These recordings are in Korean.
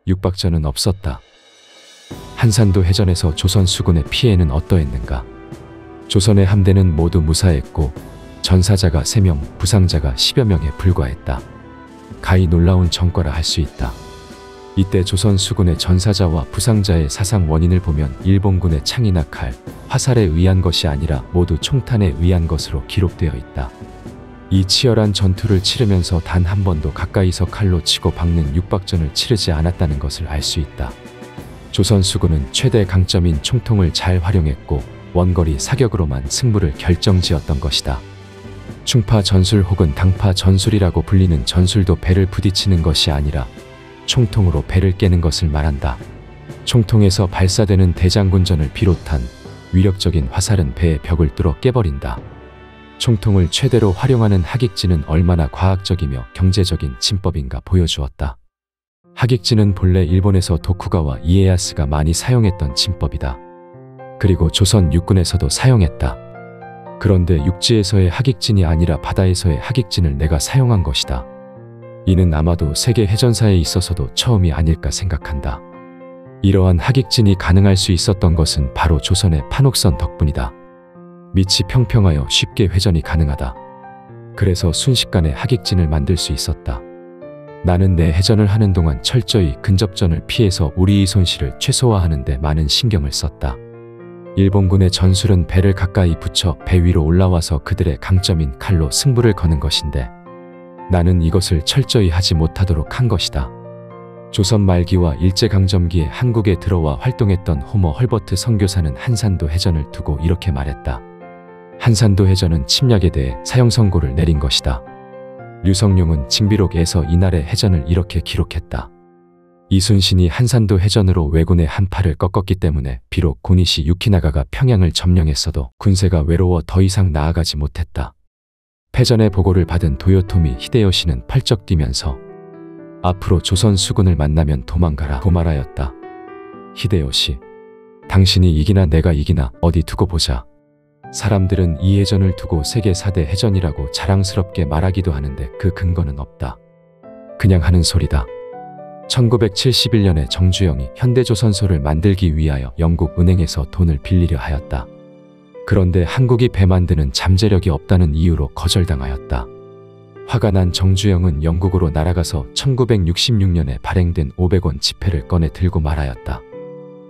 육박전은 없었다. 한산도 해전에서 조선 수군의 피해는 어떠했는가? 조선의 함대는 모두 무사했고 전사자가 3명, 부상자가 10여 명에 불과했다. 가히 놀라운 전과라 할 수 있다. 이때 조선 수군의 전사자와 부상자의 사상 원인을 보면 일본군의 창이나 칼, 화살에 의한 것이 아니라 모두 총탄에 의한 것으로 기록되어 있다. 이 치열한 전투를 치르면서 단 한 번도 가까이서 칼로 치고 박는 육박전을 치르지 않았다는 것을 알 수 있다. 조선 수군은 최대 강점인 총통을 잘 활용했고 원거리 사격으로만 승부를 결정지었던 것이다. 충파 전술 혹은 당파 전술이라고 불리는 전술도 배를 부딪히는 것이 아니라 총통으로 배를 깨는 것을 말한다. 총통에서 발사되는 대장군전을 비롯한 위력적인 화살은 배의 벽을 뚫어 깨버린다. 총통을 최대로 활용하는 하객진은 얼마나 과학적이며 경제적인 진법인가 보여주었다. 하객진은 본래 일본에서 도쿠가와 이에야스가 많이 사용했던 진법이다. 그리고 조선 육군에서도 사용했다. 그런데 육지에서의 하객진이 아니라 바다에서의 하객진을 내가 사용한 것이다. 이는 아마도 세계 해전사에 있어서도 처음이 아닐까 생각한다. 이러한 하객진이 가능할 수 있었던 것은 바로 조선의 판옥선 덕분이다. 밑이 평평하여 쉽게 회전이 가능하다. 그래서 순식간에 하객진을 만들 수 있었다. 나는 내 해전을 하는 동안 철저히 근접전을 피해서 우리의 손실을 최소화하는 데 많은 신경을 썼다. 일본군의 전술은 배를 가까이 붙여 배 위로 올라와서 그들의 강점인 칼로 승부를 거는 것인데 나는 이것을 철저히 하지 못하도록 한 것이다. 조선 말기와 일제강점기에 한국에 들어와 활동했던 호머 헐버트 선교사는 한산도 해전을 두고 이렇게 말했다. 한산도 해전은 침략에 대해 사형 선고를 내린 것이다. 류성룡은 징비록에서 이날의 해전을 이렇게 기록했다. 이순신이 한산도 해전으로 왜군의 한 팔을 꺾었기 때문에 비록 고니시 유키나가가 평양을 점령했어도 군세가 외로워 더 이상 나아가지 못했다. 패전의 보고를 받은 도요토미 히데요시는 펄쩍 뛰면서 앞으로 조선 수군을 만나면 도망가라 고 말하였다. 히데요시, 당신이 이기나 내가 이기나 어디 두고 보자. 사람들은 이 해전을 두고 세계 4대 해전이라고 자랑스럽게 말하기도 하는데 그 근거는 없다. 그냥 하는 소리다. 1971년에 정주영이 현대조선소를 만들기 위하여 영국 은행에서 돈을 빌리려 하였다. 그런데 한국이 배 만드는 잠재력이 없다는 이유로 거절당하였다. 화가 난 정주영은 영국으로 날아가서 1966년에 발행된 500원 지폐를 꺼내 들고 말하였다.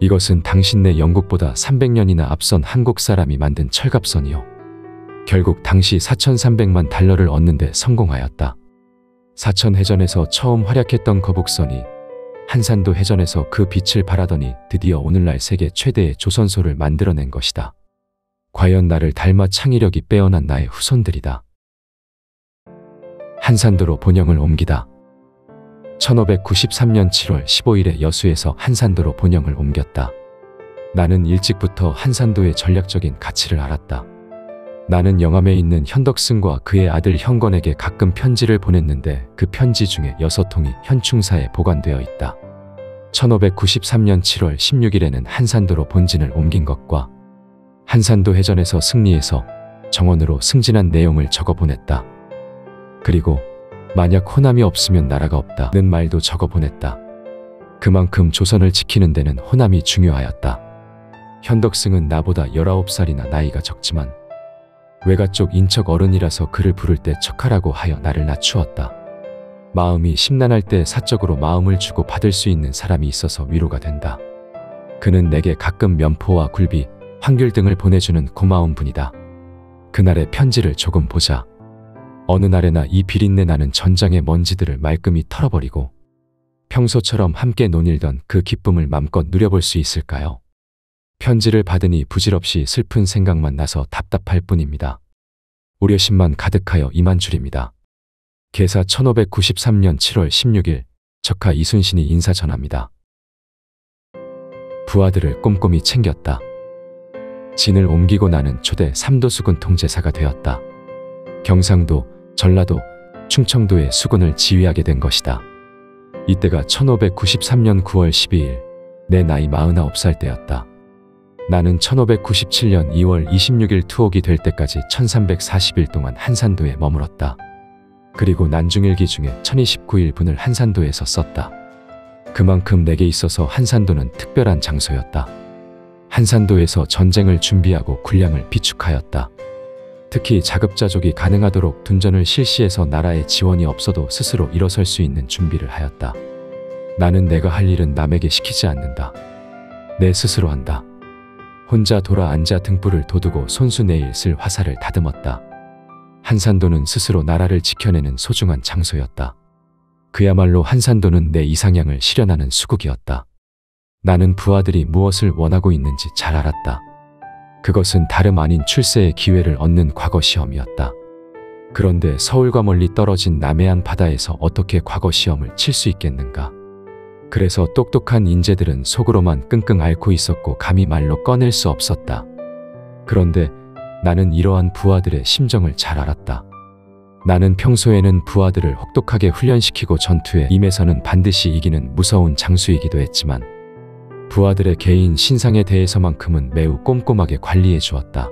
이것은 당신네 영국보다 300년이나 앞선 한국 사람이 만든 철갑선이요. 결국 당시 4,300만 달러를 얻는 데 성공하였다. 사천 해전에서 처음 활약했던 거북선이 한산도 해전에서 그 빛을 발하더니 드디어 오늘날 세계 최대의 조선소를 만들어낸 것이다. 과연 나를 닮아 창의력이 빼어난 나의 후손들이다. 한산도로 본영을 옮기다. 1593년 7월 15일에 여수에서 한산도로 본영을 옮겼다. 나는 일찍부터 한산도의 전략적인 가치를 알았다. 나는 영암에 있는 현덕승과 그의 아들 현건에게 가끔 편지를 보냈는데 그 편지 중에 6통이 현충사에 보관되어 있다. 1593년 7월 16일에는 한산도로 본진을 옮긴 것과 한산도 해전에서 승리해서 정원으로 승진한 내용을 적어 보냈다. 그리고 만약 호남이 없으면 나라가 없다는 말도 적어 보냈다. 그만큼 조선을 지키는 데는 호남이 중요하였다. 현덕승은 나보다 19살이나 나이가 적지만 외가 쪽 인척 어른이라서 그를 부를 때 척하라고 하여 나를 낮추었다. 마음이 심란할 때 사적으로 마음을 주고 받을 수 있는 사람이 있어서 위로가 된다. 그는 내게 가끔 면포와 굴비, 황귤 등을 보내주는 고마운 분이다. 그날의 편지를 조금 보자. 어느 날에나 이 비린내 나는 전장의 먼지들을 말끔히 털어버리고 평소처럼 함께 논일던 그 기쁨을 맘껏 누려볼 수 있을까요? 편지를 받으니 부질없이 슬픈 생각만 나서 답답할 뿐입니다. 우려심만 가득하여 임한 줄입니다. 개사 1593년 7월 16일 적하 이순신이 인사 전합니다. 부하들을 꼼꼼히 챙겼다. 진을 옮기고 나는 초대 삼도 수군 통제사가 되었다. 경상도, 전라도, 충청도의 수군을 지휘하게 된 것이다. 이때가 1593년 9월 12일, 내 나이 49살 때였다. 나는 1597년 2월 26일 투옥이 될 때까지 1340일 동안 한산도에 머물었다. 그리고 난중일기 중에 1029일 분을 한산도에서 썼다. 그만큼 내게 있어서 한산도는 특별한 장소였다. 한산도에서 전쟁을 준비하고 군량을 비축하였다. 특히 자급자족이 가능하도록 둔전을 실시해서 나라의 지원이 없어도 스스로 일어설 수 있는 준비를 하였다. 나는 내가 할 일은 남에게 시키지 않는다. 내 스스로 한다. 혼자 돌아 앉아 등불을 돋우고 손수 내일 쓸 화살을 다듬었다. 한산도는 스스로 나라를 지켜내는 소중한 장소였다. 그야말로 한산도는 내 이상향을 실현하는 수국이었다. 나는 부하들이 무엇을 원하고 있는지 잘 알았다. 그것은 다름 아닌 출세의 기회를 얻는 과거 시험이었다. 그런데 서울과 멀리 떨어진 남해안 바다에서 어떻게 과거 시험을 칠 수 있겠는가? 그래서 똑똑한 인재들은 속으로만 끙끙 앓고 있었고 감히 말로 꺼낼 수 없었다. 그런데 나는 이러한 부하들의 심정을 잘 알았다. 나는 평소에는 부하들을 혹독하게 훈련시키고 전투에 임해서는 반드시 이기는 무서운 장수이기도 했지만 부하들의 개인 신상에 대해서만큼은 매우 꼼꼼하게 관리해 주었다.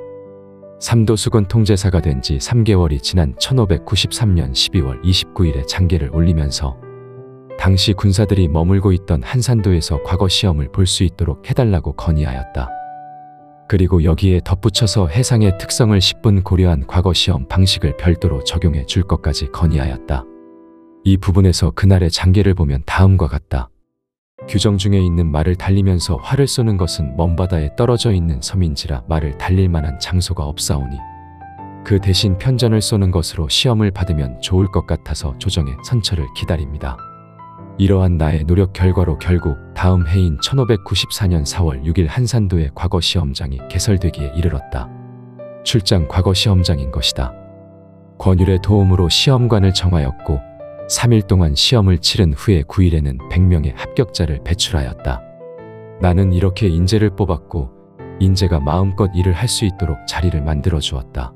삼도수군 통제사가 된 지 3개월이 지난 1593년 12월 29일에 장계를 올리면서 당시 군사들이 머물고 있던 한산도에서 과거 시험을 볼 수 있도록 해달라고 건의하였다. 그리고 여기에 덧붙여서 해상의 특성을 10분 고려한 과거 시험 방식을 별도로 적용해 줄 것까지 건의하였다. 이 부분에서 그날의 장계를 보면 다음과 같다. 규정 중에 있는 말을 달리면서 활을 쏘는 것은 먼 바다에 떨어져 있는 섬인지라 말을 달릴 만한 장소가 없사오니 그 대신 편전을 쏘는 것으로 시험을 받으면 좋을 것 같아서 조정의 선처를 기다립니다. 이러한 나의 노력 결과로 결국 다음 해인 1594년 4월 6일 한산도의 과거 시험장이 개설되기에 이르렀다. 출장 과거 시험장인 것이다. 권율의 도움으로 시험관을 정하였고 3일 동안 시험을 치른 후에 9일에는 100명의 합격자를 배출하였다. 나는 이렇게 인재를 뽑았고 인재가 마음껏 일을 할 수 있도록 자리를 만들어 주었다.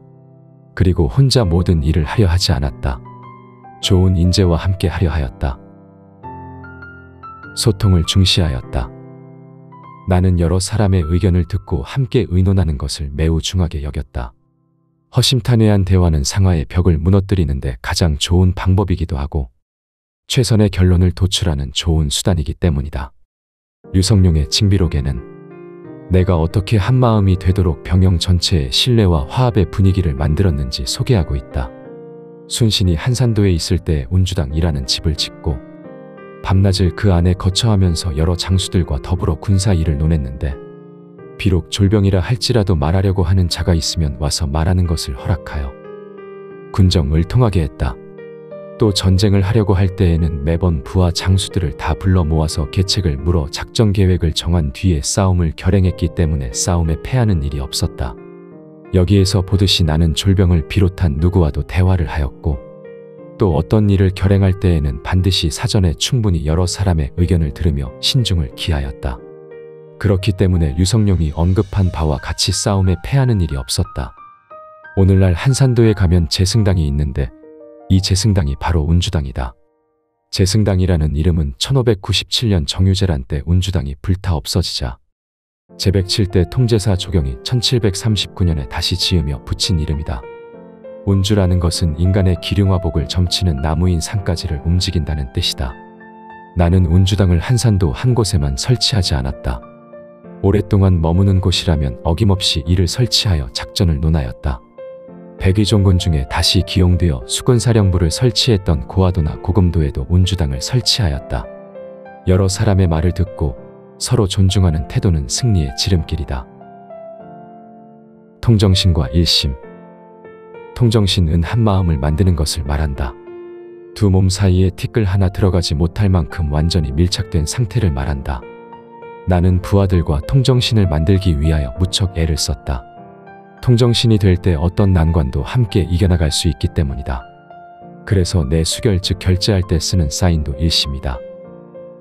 그리고 혼자 모든 일을 하려 하지 않았다. 좋은 인재와 함께 하려 하였다. 소통을 중시하였다. 나는 여러 사람의 의견을 듣고 함께 의논하는 것을 매우 중하게 여겼다. 허심탄회한 대화는 상하의 벽을 무너뜨리는데 가장 좋은 방법이기도 하고 최선의 결론을 도출하는 좋은 수단이기 때문이다. 류성룡의 징비록에는 내가 어떻게 한마음이 되도록 병영 전체의 신뢰와 화합의 분위기를 만들었는지 소개하고 있다. 순신이 한산도에 있을 때 운주당이라는 집을 짓고 밤낮을 그 안에 거처하면서 여러 장수들과 더불어 군사 일을 논했는데 비록 졸병이라 할지라도 말하려고 하는 자가 있으면 와서 말하는 것을 허락하여 군정을 통하게 했다. 또 전쟁을 하려고 할 때에는 매번 부하 장수들을 다 불러 모아서 계책을 물어 작전 계획을 정한 뒤에 싸움을 결행했기 때문에 싸움에 패하는 일이 없었다. 여기에서 보듯이 나는 졸병을 비롯한 누구와도 대화를 하였고 또 어떤 일을 결행할 때에는 반드시 사전에 충분히 여러 사람의 의견을 들으며 신중을 기하였다. 그렇기 때문에 류성룡이 언급한 바와 같이 싸움에 패하는 일이 없었다. 오늘날 한산도에 가면 제승당이 있는데 이 제승당이 바로 운주당이다. 제승당이라는 이름은 1597년 정유재란 때 운주당이 불타 없어지자 제107대 통제사 조경이 1739년에 다시 지으며 붙인 이름이다. 운주라는 것은 인간의 기륭화복을 점치는 나무인 산가지를 움직인다는 뜻이다. 나는 운주당을 한산도 한 곳에만 설치하지 않았다. 오랫동안 머무는 곳이라면 어김없이 이를 설치하여 작전을 논하였다. 백의종군 중에 다시 기용되어 수군사령부를 설치했던 고화도나 고금도에도 운주당을 설치하였다. 여러 사람의 말을 듣고 서로 존중하는 태도는 승리의 지름길이다. 통정신과 일심. 통정신은 한마음을 만드는 것을 말한다. 두 몸 사이에 티끌 하나 들어가지 못할 만큼 완전히 밀착된 상태를 말한다. 나는 부하들과 통정신을 만들기 위하여 무척 애를 썼다. 통정신이 될 때 어떤 난관도 함께 이겨나갈 수 있기 때문이다. 그래서 내 수결 즉 결제할 때 쓰는 사인도 일심이다.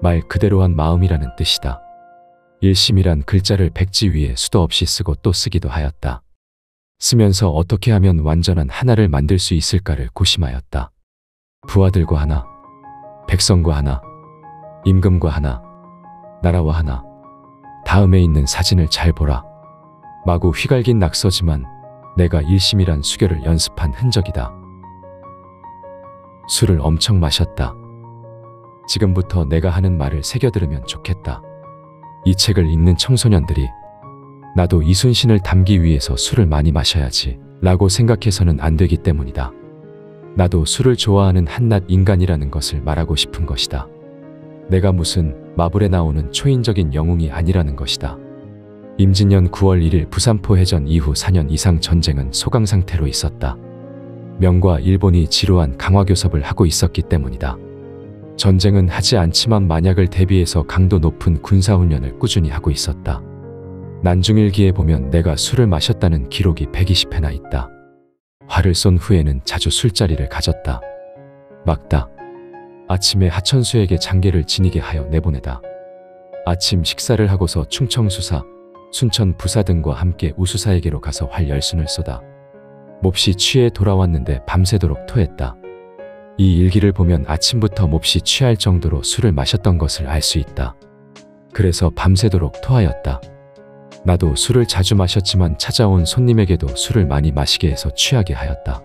말 그대로 한 마음이라는 뜻이다. 일심이란 글자를 백지 위에 수도 없이 쓰고 또 쓰기도 하였다. 쓰면서 어떻게 하면 완전한 하나를 만들 수 있을까를 고심하였다. 부하들과 하나, 백성과 하나, 임금과 하나, 나라와 하나. 다음에 있는 사진을 잘 보라. 마구 휘갈긴 낙서지만 내가 일심이란 수결을 연습한 흔적이다. 술을 엄청 마셨다. 지금부터 내가 하는 말을 새겨 들으면 좋겠다. 이 책을 읽는 청소년들이 나도 이순신을 닮기 위해서 술을 많이 마셔야지 라고 생각해서는 안 되기 때문이다. 나도 술을 좋아하는 한낱 인간이라는 것을 말하고 싶은 것이다. 내가 무슨 마블에 나오는 초인적인 영웅이 아니라는 것이다. 임진년 9월 1일 부산포 해전 이후 4년 이상 전쟁은 소강 상태로 있었다. 명과 일본이 지루한 강화 교섭을 하고 있었기 때문이다. 전쟁은 하지 않지만 만약을 대비해서 강도 높은 군사훈련을 꾸준히 하고 있었다. 난중일기에 보면 내가 술을 마셨다는 기록이 120회나 있다. 활을 쏜 후에는 자주 술자리를 가졌다. 막다. 아침에 하천수에게 장계를 지니게 하여 내보내다. 아침 식사를 하고서 충청수사, 순천 부사 등과 함께 우수사에게로 가서 활 열순을 쏘다. 몹시 취해 돌아왔는데 밤새도록 토했다. 이 일기를 보면 아침부터 몹시 취할 정도로 술을 마셨던 것을 알 수 있다. 그래서 밤새도록 토하였다. 나도 술을 자주 마셨지만 찾아온 손님에게도 술을 많이 마시게 해서 취하게 하였다.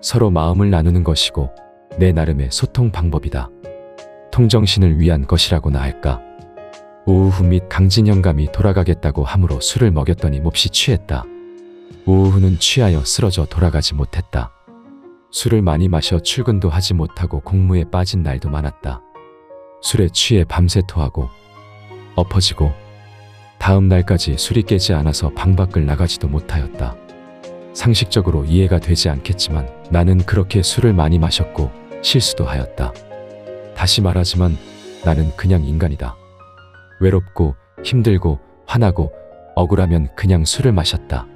서로 마음을 나누는 것이고 내 나름의 소통 방법이다. 통정신을 위한 것이라고나 할까. 오후 및 강진 영감이 돌아가겠다고 함으로 술을 먹였더니 몹시 취했다. 오후는 취하여 쓰러져 돌아가지 못했다. 술을 많이 마셔 출근도 하지 못하고 공무에 빠진 날도 많았다. 술에 취해 밤새 토하고 엎어지고 다음 날까지 술이 깨지 않아서 방 밖을 나가지도 못하였다. 상식적으로 이해가 되지 않겠지만 나는 그렇게 술을 많이 마셨고 실수도 하였다. 다시 말하지만 나는 그냥 인간이다. 외롭고 힘들고 화나고 억울하면 그냥 술을 마셨다.